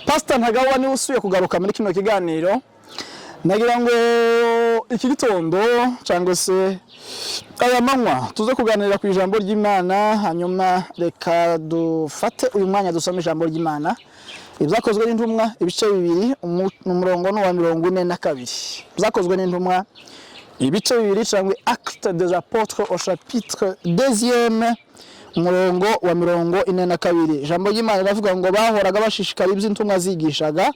Pastor Ntagawa ni usuye kugaruka muri kino kiganiro. Nagira ngo iki gitondo cyangwa se aya manywa tuze kuganira ku ijambo ry'Imana, hanyuma reka dufate uyu mwanya dusome ijambo ry'Imana. Ibyakozwe n'intumwa ibice bibiri umurongo no wa 42. Byakozwe n'intumwa ibice bibiri cyangwa Actes des Apôtres au chapitre 2e umurongo wa 42. Ijambo ry'Imana ravuga ngo bahoraga bashishikara iby'intumwa zigishaga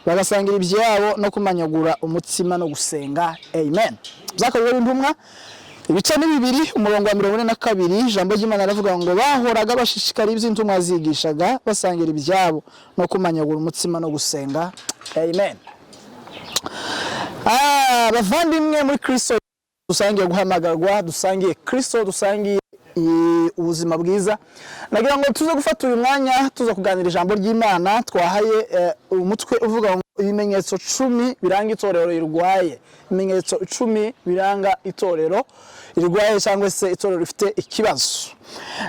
bagasangira ibyabo no kumanyagura umutsima no gusenga. Amen. Byakozwe n'intumwa ibice bibiri umurongo wa 42. Ijambo ry'Imana ravuga ngo bahoraga bashishikara iby'intumwa zigishaga basangira ibyabo no kumanyagura umutsima no gusenga. Amen. Bavandimwe muri Kristo dusangiye guhamagarwa, dusangiye Kristo, dusangiye ubuzima bwiza. Nagira ngo tuze gufata uyu mwanya tuza kuganira ijambo ry'Imana. Twahaye umutwe uvuga ngo ibimenyetso 10 biranga itorero rirwaye. Ibimenyetso 10 biranga itorero rirwaye cyangwa se itorero rifite ikibazo.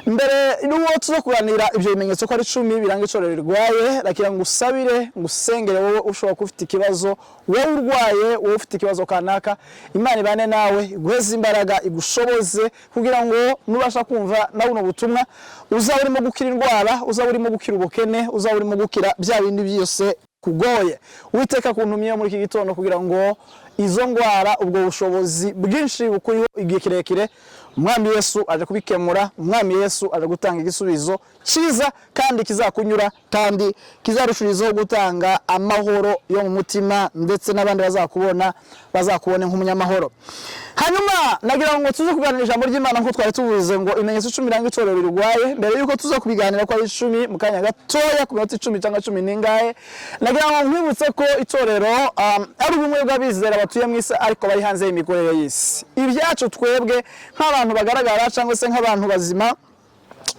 Mbere n'uwo tuza kuganira ibyo bimenyetso ko ari 10 biranga itorero rirwaye, rakira ngo usabire ngusengere wowe ushobora kufite ikibazo, wowe urwaye, wowe ufite ikibazo kanaka. Imana ibane nawe, iguheze imbaraga, igushoboze kugira ngo nubasha kumva na buno butumwa uzaba urimo gukira indwara, uzaba urimo gukira ubukene, uzaba urimo gukira bya bindi byose kugoye. Witeka kuntumiye muri iki gitondo kugira ngo izo ndwara ubwo bushobozi bwinshi bukuriho igihe kirekire Umwami Yesu aje kubikemura. Umwami Yesu aje gutanga igisubizo cyiza kandi kizakunyura kandi kizarushirizaho gutanga amahoro yo mu mutima, ndetse n'abandi bazakubone nk'umunyamahoro. Hanyuma nagira ngo tuze kuganira ijambo ry'Imana nko twari tuvuze ngo ibimenyetso 10 biranga itorero rirwaye. Mbere yuko tuza kubiganira ko ari 10 mu kanya gatoya ku minota 10 cyangwa 10 ningahe, nagira ngo nkwibutse ko itorero ari ubumwe bw'abizera batuye mu isi ariko bari hanze y'imikorere y'isi. Ibyacu twebwe nk'abantu bagaragara cyangwa se nk'abantu bazima,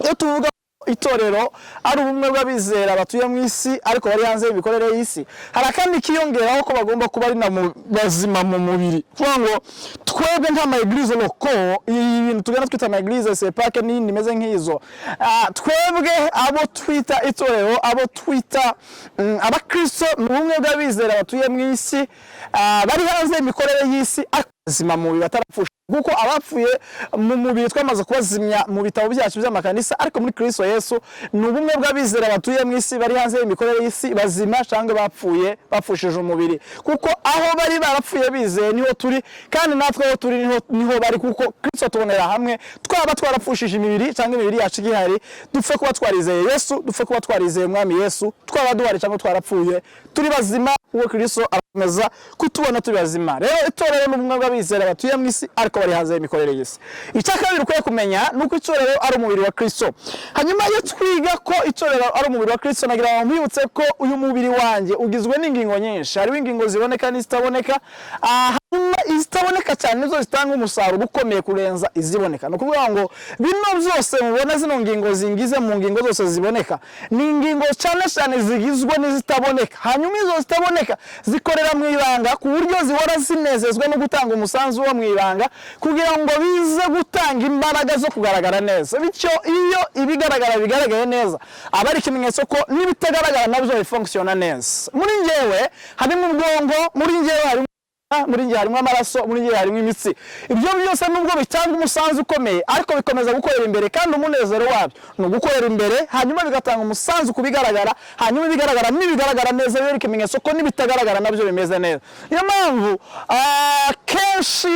iyo tuvuga itorero ari ubumwe bw'abizera batuye mu isi ariko bari hanze y'imikorere y'isi, hari kandi kiyongeraho ko bagomba kuba ari na bazima mu mubiri. Kuvuga ngo twebwe nta maeglise loko, ibintu tugana twita maeglise sepake n'indi meze nk'izo, twebwe abo twita itorero, abo twita abakristo mu bumwe bw'abizera batuye mu isi, bari hanze y'imikorere y'isi azima mu mubiri batarapfusha, kuko abapfuye mu mubiri twamaze kubazimya mu bitabo byacu by'amakanisa, ariko muri Kristo Yesu ni ubumwe bw'abizera batuye mu isi bari hanze y'imikorere y'isi bazima cyangwa bapfuye bapfushije umubiri, kuko aho bari barapfuye bizeye niho turi, kandi natwe aho turi niho bari, kuko Kristo tubonera hamwe. Twaba twarapfushije imibiri cyangwa imibiri yacu igihari, dupfe kuba twarizeye Yesu, dupfe kuba twarizeye Umwami Yesu, twaba duhari cyangwa twarapfuye turi bazima, uwo Kristo arakomeza kutubona turi bazima. Rero itorero n'ubumwe bw'abizera batuye mu isi ariko bari hanze y'imikorere y'isi. Icyakabiri ukwiye kumenya nuko itorero ari umubiri wa Kristo. Hanyuma iyo twiga ko itorero ari umubiri wa Kristo, nagira ngo mbibutse ko uyu mubiri wanjye ugizwe n'ingingo nyinshi. Hari ingingo ziboneka n'izitaboneka. Hanyuma izitaboneka cyane nizo zitanga umusaruro ukomeye kurenza iziboneka. No kuvuga ngo bino byose mubona zino ngingo zingize mu ngingo zose ziboneka ni ingingo cyane zigizwe n'izitaboneka. Hanyuma izo zitaboneka zikorera mu ibanga ku buryo zihora zinezezwa no gutanga umusanzu wo mu ibanga kugira ngo bize gutanga imbaraga zo kugaragara neza. Bityo iyo ibigaragara bigaragaye neza aba ari ikimenyetso ko n'ibitagaragara nabyo bifunctiona neza. Muri ngewe harimo ubwongo, muri ngewe harimo amaraso, muri ngewe harimo imitsi. Ibyo byose nubwo bitanga umusanzu ukomeye ariko bikomeza gukorera imbere, kandi umunezero wabyo ni ugukorera imbere, hanyuma bigatanga umusanzu kubigaragara, hanyuma ibigaragara n'ibigaragara neza biri ikimenyetso ko n'ibitagaragara nabyo bimeze neza. Niyo mpamvu kenshi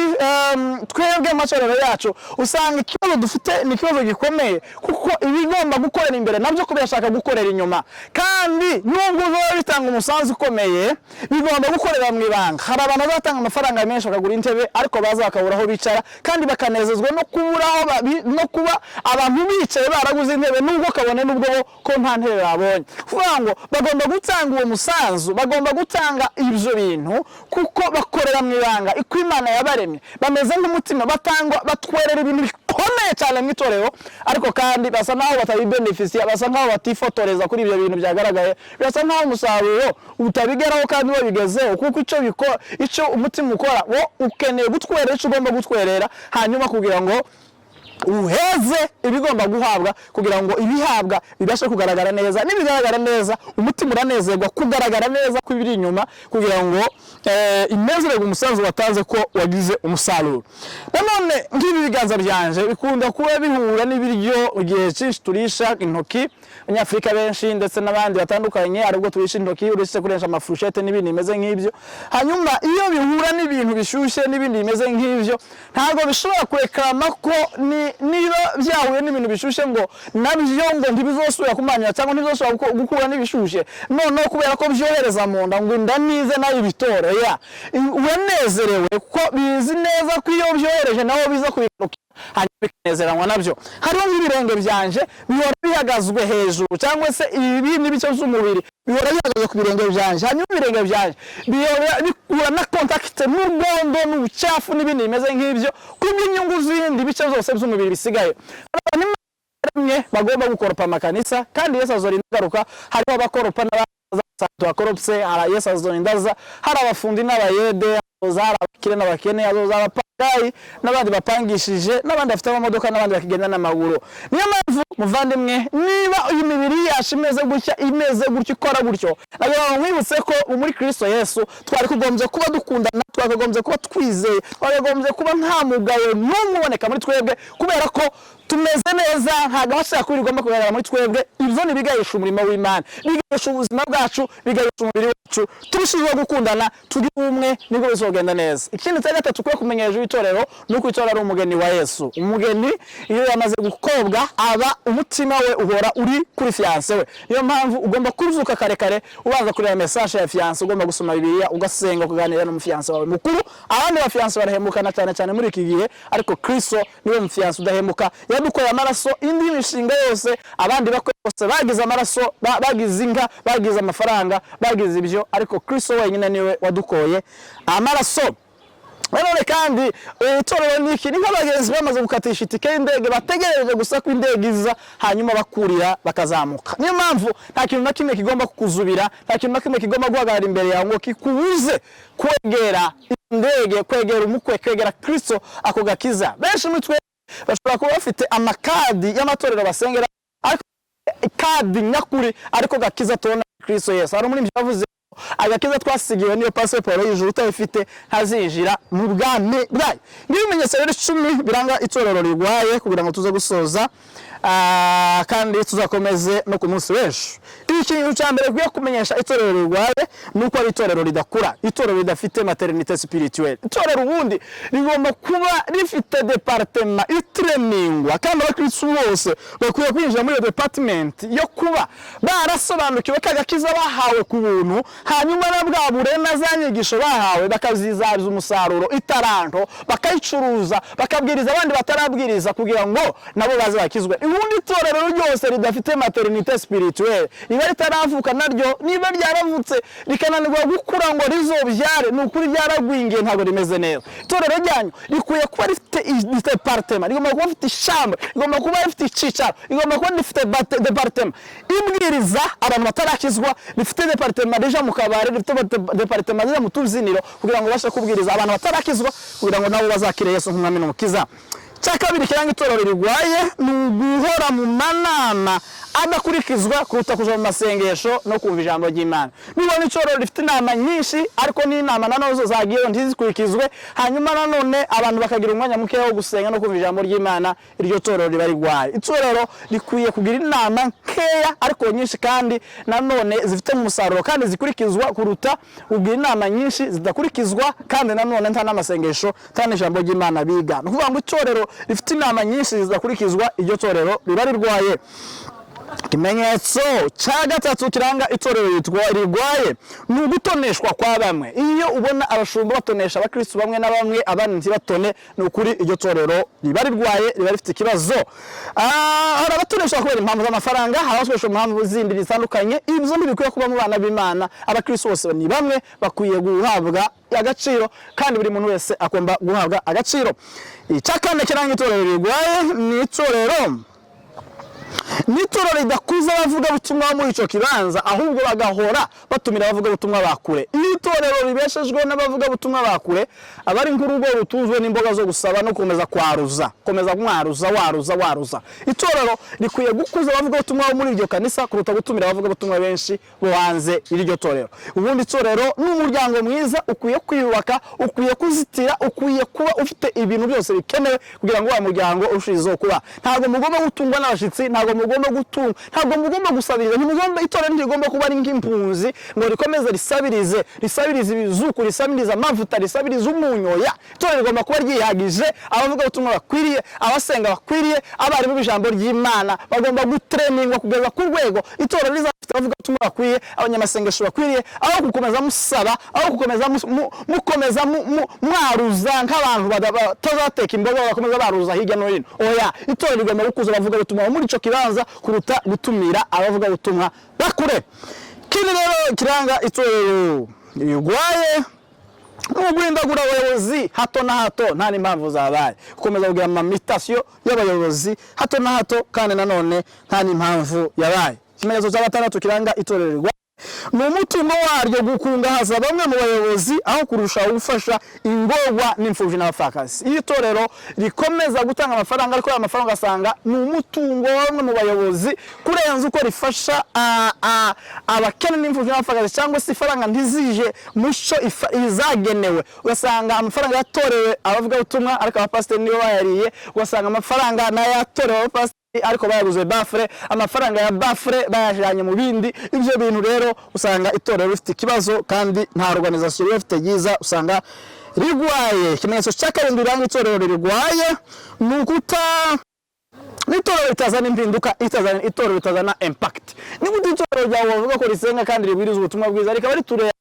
twebwe amatorero yacu usanga ikibazo dufite ni ikibazo gikomeye, kuko ibigomba gukorera imbere nabyo kubashaka gukorera inyuma, kandi nubwo biba bitanga umusanzu ukomeye bigomba gukorera mu ibanga. Hari abantu batanga amafaranga menshi bakagura intebe ariko baza bakabura aho bicara, kandi bakanezezwa no kuba abantu bicaye baraguze intebe nubwo kabone nubwo ko nta ntebe babonye. Kuvuga ngo bagomba gutanga uwo musanzu, bagomba gutanga ibyo bintu kuko bakorera mu ibanga. Iko Imana yabaremye bameze nk'umutima, batwerera ibintu bikomeye cyane mu itorero, ariko kandi basa naho batabibenefisiya, basa naho batifotoreza kuri ibyo bintu byagaragaye, basa naho umusaruro utabigeraho kandi wabigezeho, kuko icyo umutima ukora wo ukeneye gutwerera icyo ugomba gutwerera, hanyuma kugira ngo uheze ibigomba guhabwa kugira ngo ibihabwa bibashe kugaragara neza. Nibigaragara neza umutima uranezerwa kugaragara neza kw'ibiri inyuma kugira ngo inezererwe umusanzu watanze ko wagize umusaruro. Nanone nk'ibi biganza byanje bikunda kuba bihura n'ibiryo igihe cyinshi turisha intoki, Abanyafrika benshi ndetse n'abandi batandukanye aribwo turisha intoki uretse kuresha amafurushete n'ibindi bimeze nk'ibyo. Hanyuma iyo bihura n'ibintu bishyushye n'ibindi bimeze nk'ibyo ntabwo bishobora kureklama ko niba byahuye n'ibintu bishyushye ngo nabyo ngo ntibizosubira kumanyura cyangwa ntibizosubira gukura n'ibishyushye, noneho kubera ko byohereza mu nda ngo inda nize nayo ibitore ya uranezerewe kuko bizi neza ko iyo byohereje naho biza kubiruka hanyuma bikanezeranwa nabyo. Hariho nk'ibirenge byanje bihora bihagazwe hejuru cyangwa se ibindi bice by'umubiri bihora bihagaze ku birenge byanje, hanyuma ibirenge byanje bihura na contact n'urwondo n'ubucafu n'ibindi bimeze nk'ibyo kubw'inyungu z'ibindi bice zose by'umubiri bisigaye. Bamwe bagomba gukoropa amakanisa kandi Yesu azorinda garuka. Hariho abakoropa n'abasanzwe bakoropse, Yesu azorindaza, hari abafundi n'abayede, hari abakire n'abakene, abapagayi n'abandi bapangishije n'abandi bafite amamodoka n'abandi bakigenda n'amaguru. Niyo mpamvu muvandimwe, niba uyu mibiri yacu imeze gutya ikora gutyo, nagira mwibutse ko muri Kristo Yesu twari kugombye kuba dukundana, twakagombye kuba twizeye, twakagombye kuba nta mugayo n'umwe uboneka muri twebwe kubera ko tumeze neza, ntabwo bashaka kubigomba kugaragara muri twebwe. Ibyo ni bigayisha umurimo w'Imana, bigayisha ubuzima bwacu, bigayisha umubiri wacu. Turushijeho gukundana, turi umwe, nibwo bizogenda neza. Ikindi cya gatatu ukwiye kumenya hejuru y'itorero ni uko itorero ari umugeni wa Yesu. Umugeni iyo yamaze gukobwa aba umutima we uhora uri kuri fiance we. Niyo mpamvu ugomba kuzuka kare ubanza kureba message ya fiance, ugomba gusoma Bibiliya, ugasenga, kuganira n'umufiance wawe mukuru. Abandi ba fiance barahemukana cyane muri iki gihe, ariko Kristo niwe mufiance udahemuka. Yadukoye amaraso, indi mishinga yose abandi bakwe bose bagize amaraso, bagize inka, bagize amafaranga, bagize ibyo, ariko Kristo wenyine niwe wadukoye amaraso. Nanone kandi itorero niki ni nk'abagenzi bamaze gukatisha itike y'indege bategereje gusa ko indege iza hanyuma bakurira bakazamuka. Niyo mpamvu nta kintu na kimwe kigomba kukuzubira, nta kintu na kimwe kigomba guhagarara imbere yawe ngo kikubuze kwegera indege, kwegera umukwe, kwegera Kristo ako gakiza. Benshi muri twe bashobora kuba bafite amakadi y'amatorero basengera, ariko kadi nyakuri ariko gakiza tubona Kristo Yesu. Hari muri bavuze agakiza twasigiwe niyo pasiporo y'ijuru utayifite ntazinjira mu bwami bwayo. N'ibimenyetso rero 10 biranga itorero rigwaye kugira ngo tuze gusoza kandi tuzakomeze no ku munsi w'ejo. Ikintu cya mbere kwiye kumenyesha itorero rigwaye nuko ari itorero ridakura, itorero ridafite maternité spirituelle. Itorero ubundi rigomba kuba rifite departement itremingwa kandi abakristo bose bakwiye kwinjira muri department yo kuba barasobanukiwe kagakiza bahawe ku buntu, hanyuma na bwa burena zanyigisho bahawe bakazizariza umusaruro itaranto, bakayicuruza, bakabwiriza abandi batarabwiriza kugira ngo nabo baze bakizwe. Ubundi itorero ryose ridafite maternité spirituelle, niba ritaravuka naryo, niba ryaravutse rikananirwa gukura ngo rizobyare, n'ukuri ryaragwingiye ntabwo rimeze neza. Itorero ryanyu rikuye kuba rifite departement, rigomba kuba rifite chambre, rigomba kuba rifite icicaro, rigomba kuba rifite departement ibwiriza abantu batarakizwa, rifite departement deja mu kabare, rifite departement deja mu tuziniro kugira ngo bashe kubwiriza abantu batarakizwa kugira ngo nabo bazakire Yesu nk'umwami n'umukiza. Cyakabiri kiranga itorero rigwaye ni guhora mu manama adakurikizwa kuruta kuja mu masengesho no kumva ijambo ry'Imana. Niba itorero rifite inama nyinshi ariko ni inama nanone zagiyeho ntizikurikizwe, hanyuma nanone abantu bakagira umwanya muke wo gusenga no kumva ijambo ry'Imana, iryo torero riba rigwaye. Itorero rikwiye kugira inama nkeya ariko nyinshi kandi nanone zifite umusaruro kandi zikurikizwa kuruta kugira inama nyinshi zidakurikizwa kandi nanone nta n'amasengesho kandi ijambo ry'Imana biga. Nukuvuga ngo itorero rifite inama nyinshi zidakurikizwa, iryo torero riba rigwaye. Ikimenyetso cya gatatu kiranga itorero rigwaye ni ugutoneshwa kwa bamwe. Iyo ubona abashumba batonesha abakristo bamwe na bamwe abandi ntibatone, ni ukuri iryo torero riba rigwaye, riba rifite ikibazo. Hari abatonesha kubera impamvu z'amafaranga, hari abatonesha impamvu zindi zitandukanye. Ibyo ntibikwiye kuba mu bana b'Imana. Abakristo bose ni bamwe, bakwiye guhabwa agaciro kandi buri muntu wese akomba guhabwa agaciro. Icya kane kiranga itorero rigwaye ni itorero n'itorero ridakuza abavuga butumwa muri ico kibanza ahubwo bagahora batumira abavuga butumwa bakure. Itorero ribeshejwe n'abavuga butumwa bakure abari nk'urugo rutuzwe n'imboga zo gusaba no komeza kwaruza, komeza waruza. Itorero rikwiye gukuza abavuga butumwa muri iryo kanisa kuruta gutumira abavuga butumwa benshi bo hanze iryo torero. Ubundi itorero n'umuryango mwiza ukwiye kwiyubaka, ukwiye kuzitira, ukwiye kuba ufite ibintu byose bikenewe kugira ngo wa muryango ushirizo kuba. Ntabwo mugomba gutungwa n'abashitsi, ntabwo mugomba gutunga, ntabwo mugomba gusabiriza, ntimugomba itorero ntigomba kuba ari nk'impunzi ngo rikomeze risabirize ibizuku, risabirize amavuta, risabirize umunyoya. Itorero rigomba kuba ryihagije, abavuga butumwa bakwiriye, abasenga bakwiriye, abarimu b'ijambo ry'Imana bagomba gutraininga kugeza ku rwego itorero rizafite abavuga butumwa bakwiye, abanyamasengesho bakwiriye, aho gukomeza musaba, aho gukomeza mukomeza mwaruza nk'abantu batazateka imboga bakomeza baruza hirya no hino. Oya, itorero rigomba gukuza abavuga butumwa muri ico kibanza kuruta gutumira abavuga butumwa bakure. Kini rero kiranga itorero rigwaye n'uguhindagura abayobozi hato na hato nta n'impamvu zabaye, gukomeza kugira amamitation y'abayobozi hato na hato kandi nanone nta n'impamvu yabaye. Ikimenyetso cya gatandatu kiranga itorero rigwaye ni umutungo waryo gukungahaza bamwe mu bayobozi aho kurusha gufasha ingorwa n'imfubyi n'abapfakazi. Iyo itorero rikomeza gutanga amafaranga ariko amafaranga asanga ni umutungo wamwe mu bayobozi kurenza uko rifasha abakene n'imfubyi n'abapfakazi, cyangwa se ifaranga ntizije muco izagenewe, ugasanga amafaranga yatorewe abavuga butumwa ariko abapasiteri nibo bayariye, ugasanga amafaranga n'ayatorewe abapasiteri ariko bayaguze bafre, amafaranga ya bafre bayajanye mu bindi. Ivyo bintu rero usanga itorero rifite ikibazo kandi nta organisation rifite yiza, usanga rigwaye. Ikimenyetso cya kabiri ranga itorero rigwaye nukuta n'itorero ritazana impinduka, itorero ritazana impact. Nigute itorero ryawe bavuga ko risenga kandi ribwiriza ubutumwa bwiza rikaba riture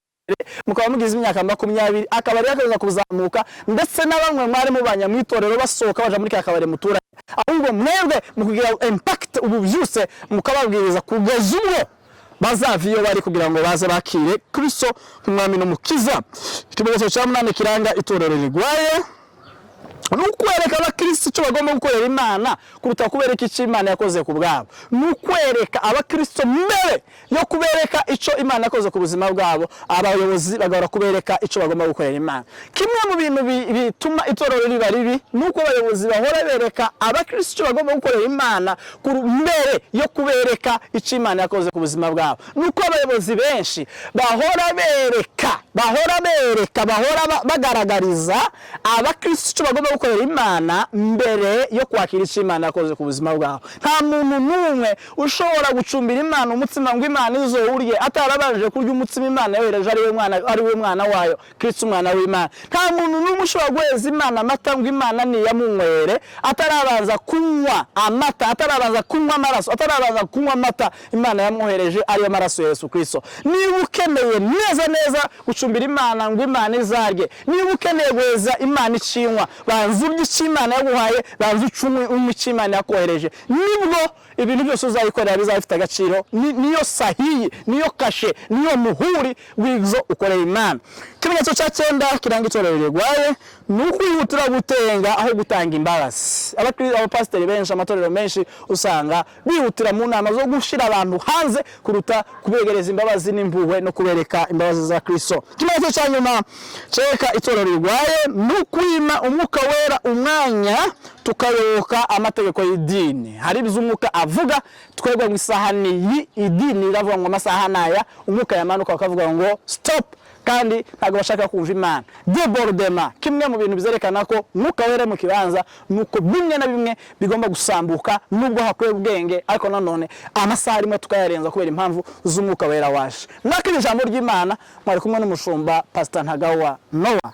mukaba mugize imyaka 20 akabari yakaza kuzamuka, ndetse na bamwe mwari mubanya mu itorero basohoka baje muri kakabari mutura, ahubwo mwebwe mukugira impact ubu byose mukababwiriza kugeza ubwo bazaviyo bari kugira ngo baze bakire Kristo nk'umwami n'umukiza. Ikimenyetso cya 8 kiranga itorero rigwaye nukwereka abakristo cyo bagomba gukorera Imana kuruta kubereka icyo Imana yakoze ku bwabo. Nukwereka abakristo mbere yo kubereka icyo Imana yakoze ku buzima bwabo, abayobozi bagahora kubereka icyo bagomba gukorera Imana. Kimwe mu bintu bituma itorero riba ribi nuko abayobozi bahora bereka abakristo cyo bagomba gukorera Imana mbere yo kubereka icyo Imana yakoze ku buzima bwabo. Nuko abayobozi benshi bahora bagaragariza abakristo cyo bagomba gukorera Imana mbere yo kwakira icyo Imana yakoze ku buzima bwabo. Nta muntu n'umwe ushobora gucumbira Imana umutsima ngo Imana izowurye atarabanje kurya umutsima Imana yohereje ari we mwana wayo Kristo umwana w'Imana. Nta muntu n'umwe ushobora guheza Imana amata ngo Imana niyamunywere atarabanza kunywa amata, atarabanza kunywa amaraso, atarabanza kunywa amata Imana yamwohereje ariyo maraso ya Yesu Kristo. Niba ukeneye neza gucumbira Imana ngo Imana izarye, niba ukeneye guheza Imana icinywa, banza urye icyo Imana yaguhaye, banza ucunywe icyo Imana yakohereje, nibwo ibintu byose uzayikorera bizafite agaciro. Niyo sahiyi, niyo kashe, niyo muhuri w'ibyo ukorera Imana. Ikimenyetso cya 9 kiranga itorero rigwaye nukwihutira gutenga aho gutanga imbabazi. Abapasiteri benshi, amatorero menshi usanga bihutira mu nama zo gushira abantu hanze kuruta kubegereza imbabazi n'impuhwe no kubereka imbabazi za Kristo. Ikimenyetso cya nyuma cereka itorero rigwaye nukwima umwuka wera umwanya tukayoboka amategeko y'idini. Hari izumuka avuga twebwe mu isahani y'idini iravuga ngo amasaha naya, umwuka yamanuka bakavuga ngo stop, kandi ntago bashaka kumva Imana. Debordement kimwe mu bintu bizerekana ko umwuka wera mu kibanza nuko bimwe na bimwe bigomba gusambuka nubwo hakwiye ubwenge, ariko nanone amasaha arimo tukayarenza kubera impamvu z'umwuka wera waje. Nakiri ijambo ry'Imana mwari kumwe n'umushumba Pastor Ntagawa Noah.